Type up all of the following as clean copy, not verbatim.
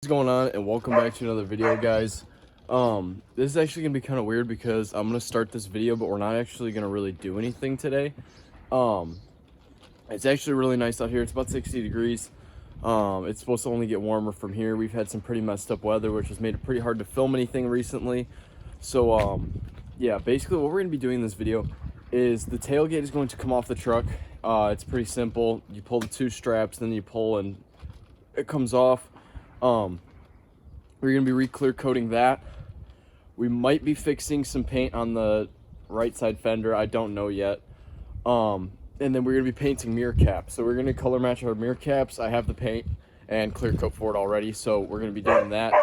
going on, and welcome back to another video, guys. This is actually gonna be kind of weird because I'm gonna start this video, but we're not actually gonna really do anything today. It's actually really nice out here. It's about 60 degrees. It's supposed to only get warmer from here. We've had some pretty messed up weather, which has made it pretty hard to film anything recently. So yeah, basically what we're gonna be doing in this video is the tailgate is going to come off the truck. It's pretty simple. You pull the two straps, then you pull and it comes off. We're gonna be re-clear coating that. We might be fixing some paint on the right side fender. I don't know yet. And then we're gonna be painting mirror caps. So we're gonna color match our mirror caps. I have the paint and clear coat for it already, so we're gonna be doing that.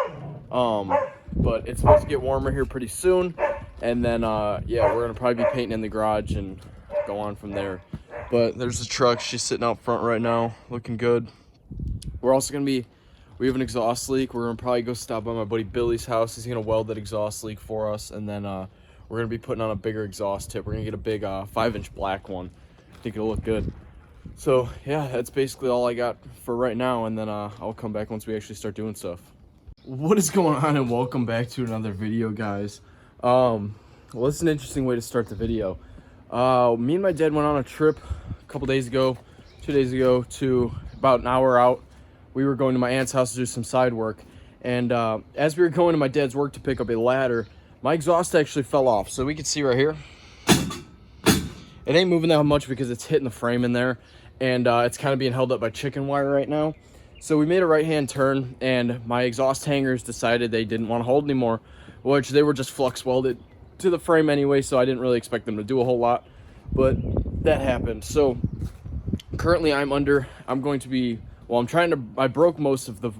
But it's supposed to get warmer here pretty soon, and then yeah, we're gonna probably be painting in the garage and go on from there. But there's the truck. She's sitting out front right now, looking good. We're also gonna be, we have an exhaust leak. We're gonna probably go stop by my buddy Billy's house. He's gonna weld that exhaust leak for us, and then we're gonna be putting on a bigger exhaust tip. We're gonna get a big 5-inch black one. I think it'll look good. So yeah, that's basically all I got for right now, and then I'll come back once we actually start doing stuff. What is going on, and welcome back to another video, guys. Well, it's an interesting way to start the video. Me and my dad went on a trip a couple days ago, 2 days ago, to about an hour out. We were going to my aunt's house to do some side work, and as we were going to my dad's work to pick up a ladder, my exhaust actually fell off. So we can see right here, it ain't moving that much because it's hitting the frame in there, and it's kind of being held up by chicken wire right now. So we made a right-hand turn, and my exhaust hangers decided they didn't want to hold anymore, which they were just flux welded to the frame anyway, so I didn't really expect them to do a whole lot, but that happened. So currently I'm going to be, well, I broke most of the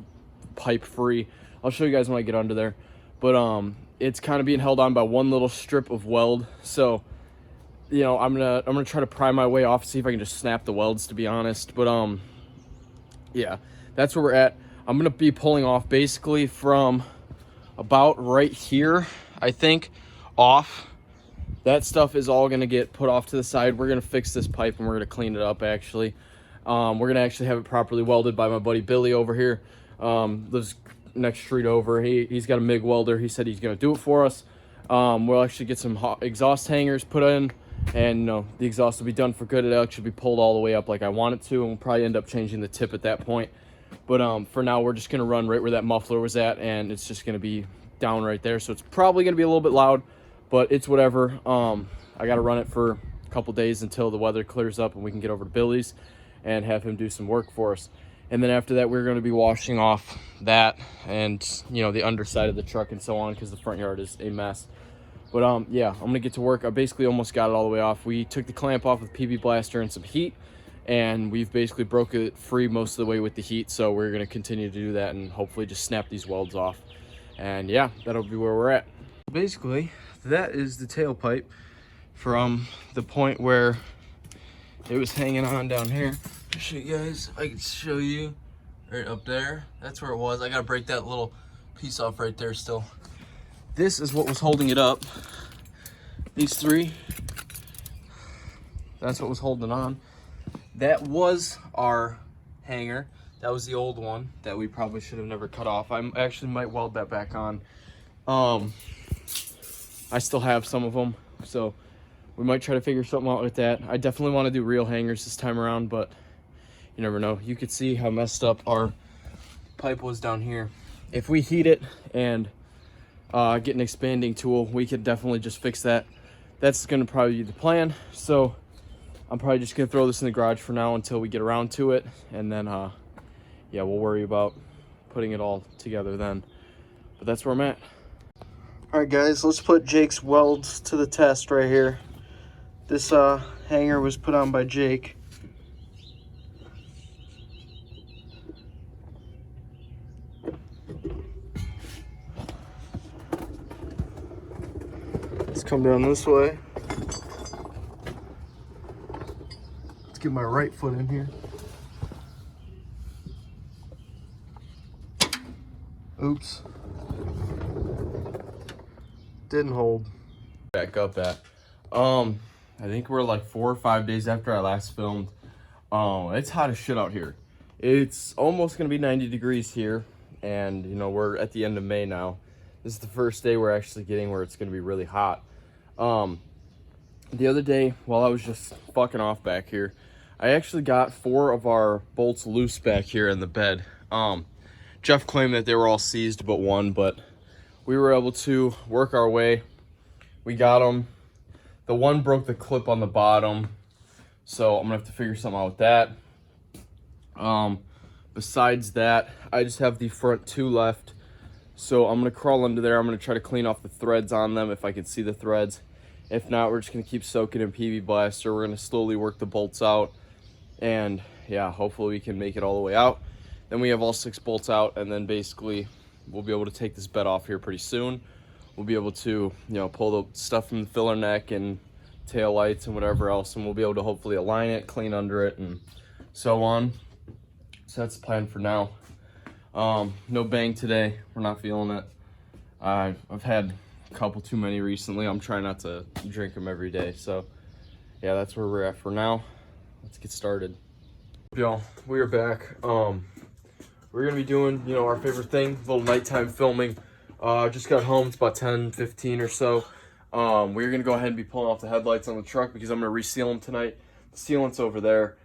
pipe free. I'll show you guys when I get under there, but it's kind of being held on by one little strip of weld. So, you know, I'm gonna try to pry my way off, see if I can just snap the welds, to be honest. But yeah, that's where we're at. I'm gonna be pulling off basically from about right here, I think, off. That stuff is all gonna get put off to the side. We're gonna fix this pipe and we're gonna clean it up, actually. We're gonna actually have it properly welded by my buddy Billy over here. Lives next street over. He's got a MIG welder. He said he's gonna do it for us. We'll actually get some exhaust hangers put in, and you know, the exhaust will be done for good. It'll actually be pulled all the way up like I want it to, and we'll probably end up changing the tip at that point. But for now, we're just gonna run right where that muffler was at, and it's just gonna be down right there. So it's probably gonna be a little bit loud, but it's whatever. I gotta run it for a couple days until the weather clears up and we can get over to Billy's and have him do some work for us. And then after that, we're going to be washing off that and, you know, the underside of the truck and so on, because the front yard is a mess. But yeah, I'm going to get to work. I basically almost got it all the way off. We took the clamp off with PB Blaster and some heat, and we've basically broke it free most of the way with the heat. So we're going to continue to do that and hopefully just snap these welds off. And yeah, that'll be where we're at. Basically, that is the tailpipe from the point where it was hanging on down here. I'll show you guys. I can show you right up there. That's where it was. I gotta break that little piece off right there still. This is what was holding it up. These three. That's what was holding on. That was our hanger. That was the old one that we probably should have never cut off. I actually might weld that back on. I still have some of them, so we might try to figure something out with that. I definitely want to do real hangers this time around, but you never know. You could see how messed up our pipe was down here. If we heat it and get an expanding tool, we could definitely just fix that. That's going to probably be the plan. So I'm probably just going to throw this in the garage for now until we get around to it. And then, yeah, we'll worry about putting it all together then. But that's where I'm at. All right, guys, let's put Jake's welds to the test right here. This hanger was put on by Jake. Let's come down this way. Let's get my right foot in here. Oops. Didn't hold. Back up at. I think we're like 4 or 5 days after I last filmed. It's hot as shit out here. It's almost gonna be 90 degrees here. and you know, we're at the end of May now. This is the first day we're actually getting where it's going to be really hot. The other day, while I was just fucking off back here, I actually got 4 of our bolts loose back here in the bed. Jeff claimed that they were all seized but one, but we were able to work our way. We got them. The one broke the clip on the bottom, so I'm gonna have to figure something out with that. Besides that, I just have the front 2 left, so I'm gonna crawl under there. I'm gonna try to clean off the threads on them if I can see the threads. If not, we're just gonna keep soaking in PV Blaster. We're gonna slowly work the bolts out, and yeah, hopefully we can make it all the way out. Then we have all 6 bolts out, and then basically we'll be able to take this bed off here pretty soon. We'll be able to, you know, pull the stuff from the filler neck and tail lights and whatever else, and we'll be able to hopefully align it, clean under it, and so on. So that's the plan for now. No bang today. We're not feeling it. I've had a couple too many recently. I'm trying not to drink them every day. So yeah, that's where we're at for now. Let's get started. Y'all, we are back. We're gonna be doing, you know, our favorite thing, a little nighttime filming. Just got home. It's about 10:15 or so. We're gonna go ahead and be pulling off the headlights on the truck because I'm gonna reseal them tonight. The sealant's over there.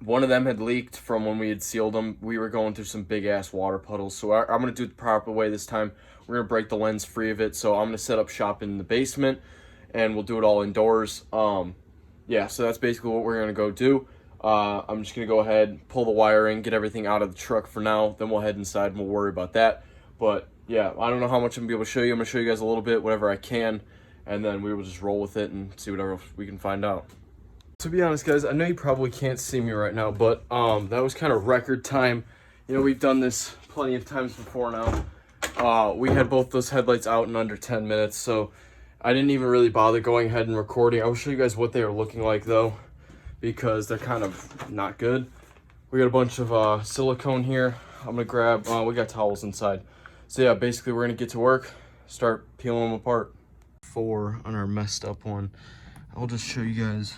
One of them had leaked from when we had sealed them. We were going through some big ass water puddles, so I'm gonna do it the proper way this time. We're gonna break the lens free of it, so I'm gonna set up shop in the basement, and we'll do it all indoors. Yeah, so that's basically what we're gonna go do. I'm just gonna go ahead, pull the wiring, get everything out of the truck for now. Then we'll head inside and we'll worry about that. But yeah, I don't know how much I'm gonna be able to show you. I'm gonna show you guys a little bit, whatever I can, and then we will just roll with it and see whatever we can find out. To be honest, guys, I know you probably can't see me right now, but that was kind of record time. You know, we've done this plenty of times before now. We had both those headlights out in under 10 minutes, so I didn't even really bother going ahead and recording. I will show you guys what they are looking like, though, because they're kind of not good. We got a bunch of silicone here. I'm gonna grab, we got towels inside. So yeah, basically we're gonna get to work, start peeling them apart. 4 on our messed up one. I'll just show you guys.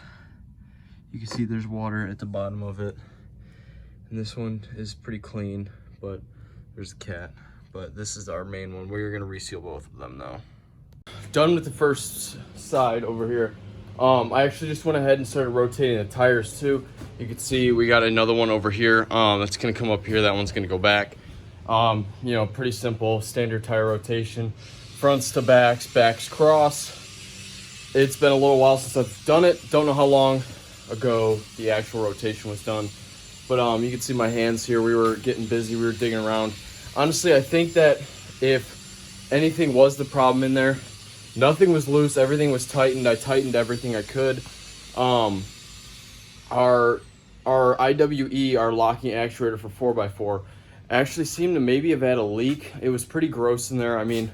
You can see there's water at the bottom of it. And this one is pretty clean, but there's a cat. But this is our main one. We're gonna reseal both of them though. Done with the first side over here. I actually just went ahead and started rotating the tires too. You can see we got another one over here. That's gonna come up here. That one's gonna go back. You know, pretty simple, standard tire rotation. Fronts to backs, backs cross. It's been a little while since I've done it. Don't know how long ago the actual rotation was done. But you can see my hands here. We were getting busy. We were digging around. Honestly, I think that if anything was the problem in there, nothing was loose. Everything was tightened. I tightened everything I could. Our IWE, our locking actuator for 4x4, actually seemed to maybe have had a leak. It was pretty gross in there. I mean,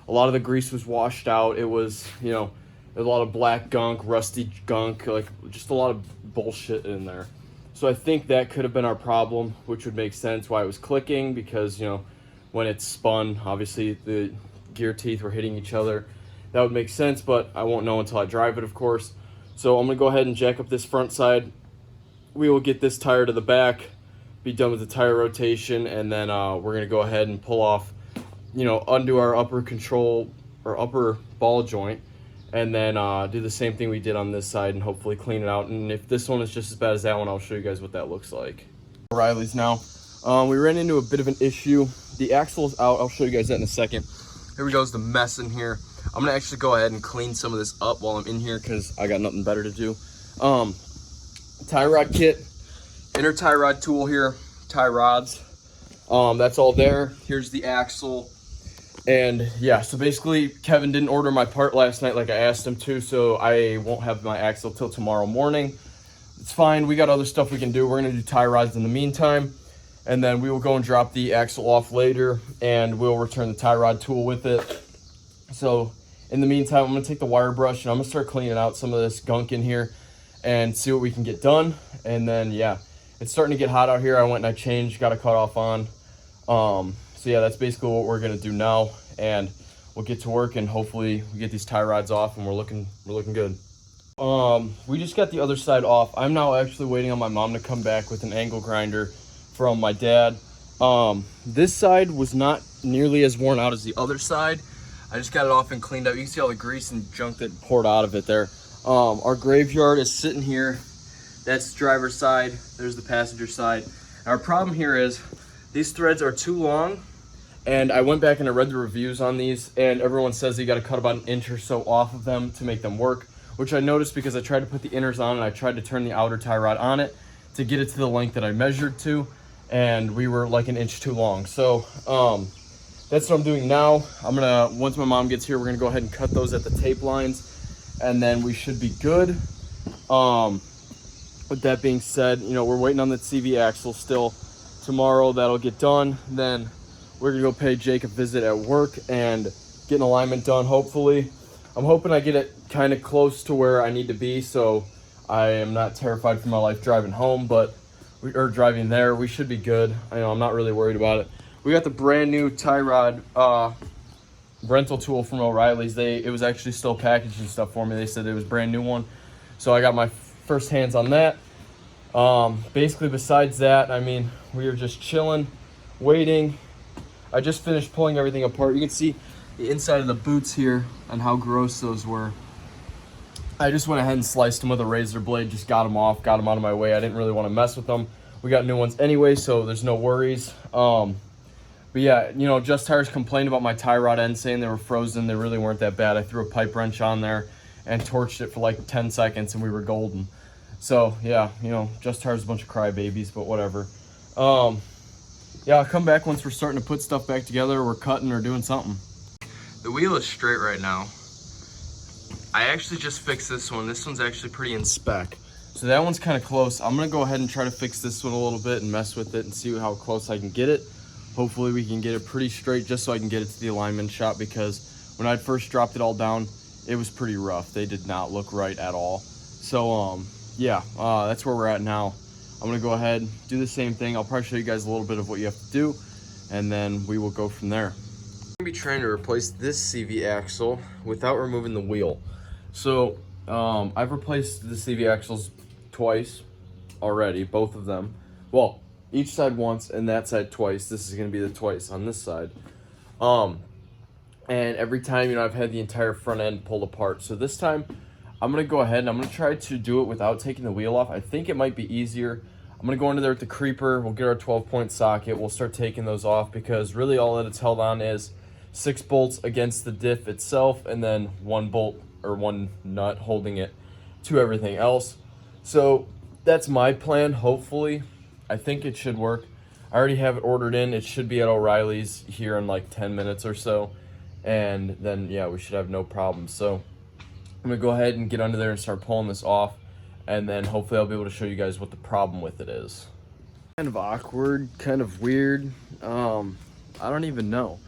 a lot of the grease was washed out. It was, you know, a lot of black gunk, rusty gunk, like just a lot of bullshit in there. So I think that could have been our problem, which would make sense why it was clicking, because, you know, when it's spun, obviously the gear teeth were hitting each other. That would make sense, but I won't know until I drive it, of course. So I'm gonna go ahead and jack up this front side. We will get this tire to the back, be done with the tire rotation, and then we're gonna go ahead and pull off, you know, undo our upper control or upper ball joint, and then do the same thing we did on this side and hopefully clean it out. And if this one is just as bad as that one, I'll show you guys what that looks like. O'Reilly's now. We ran into a bit of an issue. The axle is out. I'll show you guys that in a second. Here we go, is the mess in here. I'm gonna actually go ahead and clean some of this up while I'm in here because I got nothing better to do. Tie rod kit, inner tie rod tool here, tie rods. That's all there. Here's the axle. And yeah, so basically Kevin didn't order my part last night like I asked him to, so I won't have my axle till tomorrow morning. It's fine, we got other stuff we can do. We're gonna do tie rods in the meantime, and then we will go and drop the axle off later, and we'll return the tie rod tool with it. So in the meantime, I'm gonna take the wire brush and I'm gonna start cleaning out some of this gunk in here and see what we can get done. And then yeah, it's starting to get hot out here. I went and I changed, got a cutoff on. So yeah, that's basically what we're gonna do now, and we'll get to work and hopefully we get these tie rods off and we're looking good. We just got the other side off. I'm now actually waiting on my mom to come back with an angle grinder from my dad. This side was not nearly as worn out as the other side. I just got it off and cleaned up. You can see all the grease and junk that poured out of it there. Our graveyard is sitting here. That's the driver's side. There's the passenger side. Our problem here is these threads are too long, and I went back and I read the reviews on these, and everyone says you got to cut about an inch or so off of them to make them work, which I noticed because I tried to put the inners on and I tried to turn the outer tie rod on it to get it to the length that I measured to, and we were like an inch too long. So that's what I'm doing now. I'm gonna, once my mom gets here, we're gonna go ahead and cut those at the tape lines, and then we should be good. With that being said, you know, we're waiting on the CV axle still. Tomorrow that'll get done. Then we're gonna go pay Jake a visit at work and get an alignment done, hopefully. I'm hoping I get it kind of close to where I need to be, so I am not terrified for my life driving home, but driving there. We should be good. I know, I'm not really worried about it. We got the brand new tie rod rental tool from O'Reilly's. It was actually still packaged and stuff for me. They said it was a brand new one, so I got my first hands on that. Basically, besides that, I mean, we are just chilling, waiting. I just finished pulling everything apart. You can see the inside of the boots here and how gross those were. I just went ahead and sliced them with a razor blade, just got them off, got them out of my way. I didn't really want to mess with them. We got new ones anyway, so there's no worries. But yeah, you know, Just Tires complained about my tie rod ends, saying they were frozen. They really weren't that bad. I threw a pipe wrench on there and torched it for like 10 seconds and we were golden. So yeah, you know, Just Tires is a bunch of crybabies, but whatever. Yeah, I'll come back once we're starting to put stuff back together. We're cutting or doing something. The wheel is straight right now. I actually just fixed this one. This one's actually pretty in spec. So that one's kind of close. I'm gonna go ahead and try to fix this one a little bit and mess with it and see how close I can get it. Hopefully we can get it pretty straight just so I can get it to the alignment shop, because when I first dropped it all down, it was pretty rough. They did not look right at all. So yeah, that's where we're at now. I'm gonna go ahead, do the same thing. I'll probably show you guys a little bit of what you have to do, and then we will go from there. I'm gonna be trying to replace this CV axle without removing the wheel. So I've replaced the CV axles twice already, both of them. Well, each side once and that side twice. This is gonna be the twice on this side. And every time, you know, I've had the entire front end pulled apart. So this time I'm gonna go ahead and I'm gonna try to do it without taking the wheel off. I think it might be easier. I'm gonna go into there with the creeper. We'll get our 12-point socket. We'll start taking those off, because really all that it's held on is 6 bolts against the diff itself, and then 1 bolt or 1 nut holding it to everything else. So that's my plan, hopefully. I think it should work. I already have it ordered in. It should be at O'Reilly's here in like 10 minutes or so. And then, yeah, we should have no problem. So I'm gonna go ahead and get under there and start pulling this off, and then hopefully I'll be able to show you guys what the problem with it is. Kind of awkward, kind of weird. I don't even know.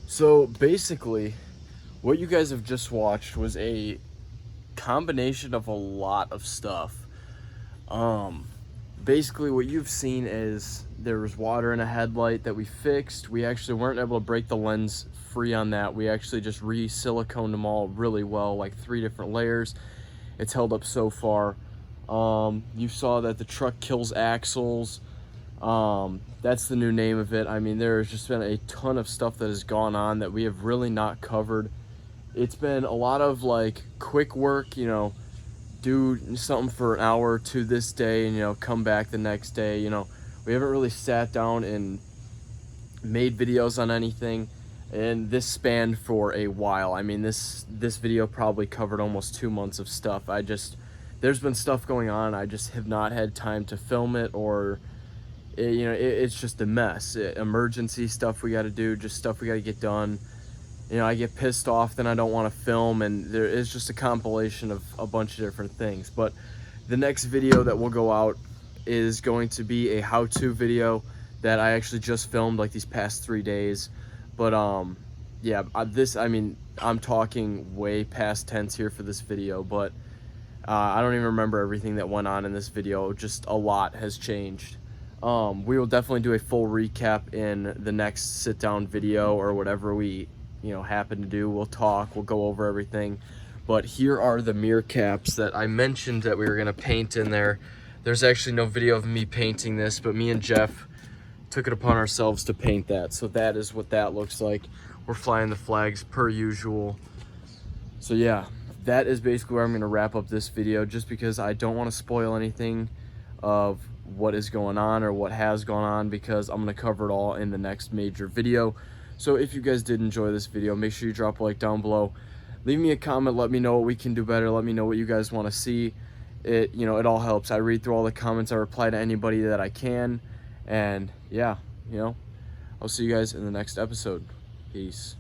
So basically, what you guys have just watched was a combination of a lot of stuff. Basically what you've seen is there was water in a headlight that we fixed. We actually weren't able to break the lens free on that. We actually just re-siliconed them all really well, like 3 different layers. It's held up so far. You saw that the truck kills axles. That's the new name of it. I mean, there's just been a ton of stuff that has gone on that we have really not covered. It's been a lot of like quick work, you know, do something for an hour to this day and, you know, come back the next day. You know, we haven't really sat down and made videos on anything, and this spanned for a while. I mean, this video probably covered almost 2 months of stuff. There's been stuff going on. I just have not had time to film it, or you know, it's just a mess. Emergency stuff we got to do, just stuff we got to get done. You know, I get pissed off, then I don't want to film, and there is just a compilation of a bunch of different things. But the next video that will go out is going to be a how-to video that I actually just filmed like these past 3 days. But yeah, I mean, I'm talking way past tense here for this video, but I don't even remember everything that went on in this video. Just a lot has changed. We will definitely do a full recap in the next sit-down video, or whatever we, you know, happen to do. We'll talk, we'll go over everything. But here are the mirror caps that I mentioned that we were gonna paint in there. There's actually no video of me painting this, but me and Jeff took it upon ourselves to paint that. So that is what that looks like. We're flying the flags per usual. So yeah, that is basically where I'm gonna wrap up this video, just because I don't want to spoil anything of what is going on or what has gone on, because I'm gonna cover it all in the next major video. So if you guys did enjoy this video, make sure you drop a like down below. Leave me a comment, let me know what we can do better, let me know what you guys want to see. It, you know, it all helps. I read through all the comments, I reply to anybody that I can, and yeah, you know, I'll see you guys in the next episode. Peace.